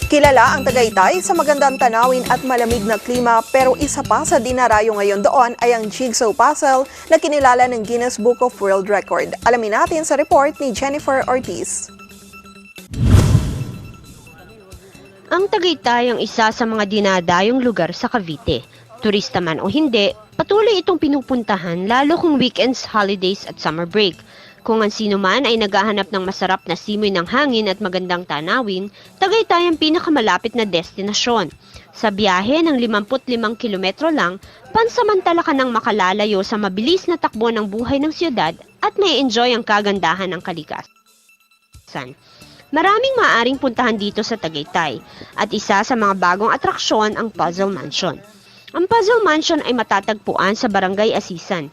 Kilala ang Tagaytay sa magandang tanawin at malamig na klima pero isa pa sa dinarayo ngayon doon ay ang Jigsaw Puzzle na kinilala ng Guinness Book of World Record. Alamin natin sa report ni Jennifer Ortiz. Ang Tagaytay ang isa sa mga dinadayong lugar sa Cavite. Turista man o hindi, patuloy itong pinupuntahan lalo kung weekends, holidays at summer break. Kung ang sino man ay naghahanap ng masarap na simoy ng hangin at magandang tanawin, Tagaytay ang pinakamalapit na destinasyon. Sa biyahe ng 55 kilometro lang, pansamantala ka nang makalalayo sa mabilis na takbo ng buhay ng siyudad at may enjoy ang kagandahan ng kalikasan. Maraming maaaring puntahan dito sa Tagaytay at isa sa mga bagong atraksyon ang Puzzle Mansion. Ang Puzzle Mansion ay matatagpuan sa Barangay Asisan.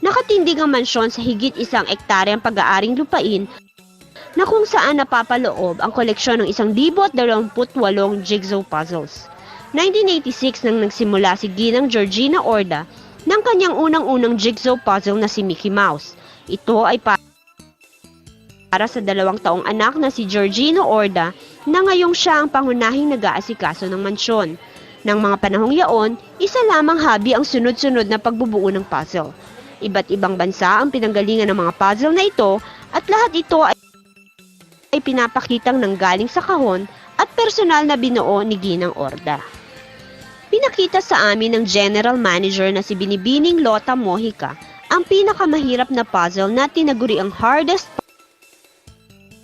Nakatindig ang mansyon sa higit 1 ektaryang pag-aaring lupain na kung saan napapaloob ang koleksyon ng 1,028 jigsaw puzzles. 1986 nang nagsimula si Ginang Georgina Orda ng kanyang unang-unang jigsaw puzzle na si Mickey Mouse. Ito ay para sa 2 taong anak na si Georgina Orda na ngayong siya ang pangunahing nag-aasikaso ng mansyon. Nang mga panahong yaon, isa lamang hobby ang sunod-sunod na pagbubuo ng puzzle. Iba't ibang bansa ang pinanggalingan ng mga puzzle na ito at lahat ito ay pinapakitang nanggaling sa kahon at personal na binuo ni Ginang Orda. Pinakita sa amin ng General Manager na si Binibining Lota Mojica ang pinakamahirap na puzzle na tinaguri ang hardest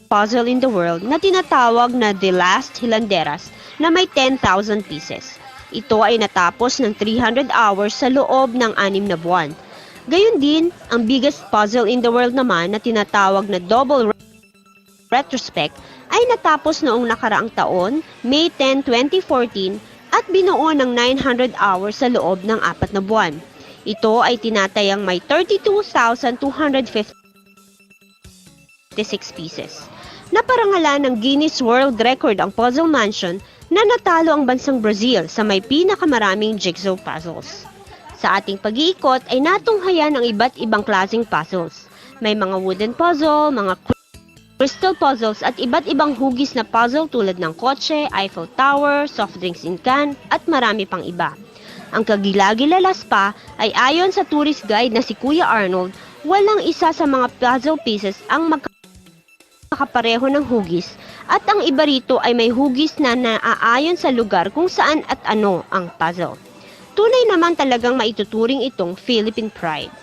puzzle in the world na tinatawag na The Last Hilanderas na may 10,000 pieces. Ito ay natapos ng 300 hours sa loob ng 6 na buwan. Gayon din, ang biggest puzzle in the world naman na tinatawag na Double Retrospect ay natapos noong nakaraang taon, May 10, 2014 at binuo ng 900 hours sa loob ng 4 na buwan. Ito ay tinatayang may 32,256 pieces. Naparangalan ng Guinness World Record ang Puzzle Mansion na natalo ang bansang Brazil sa may pinakamaraming jigsaw puzzles. Sa ating pag-iikot ay natunghayan ang iba't ibang klaseng puzzles. May mga wooden puzzle, mga crystal puzzles at iba't ibang hugis na puzzle tulad ng kotse, Eiffel Tower, soft drinks in can at marami pang iba. Ang kagilagilalas pa ay ayon sa tourist guide na si Kuya Arnold, walang isa sa mga puzzle pieces ang magkakapareho ng hugis at ang iba rito ay may hugis na naaayon sa lugar kung saan at ano ang puzzle. Tunay naman talagang maituturing itong Philippine Pride.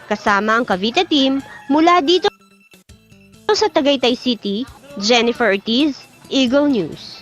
Kasama ang Cavite team mula dito sa Tagaytay City, Jennifer Ortiz, Eagle News.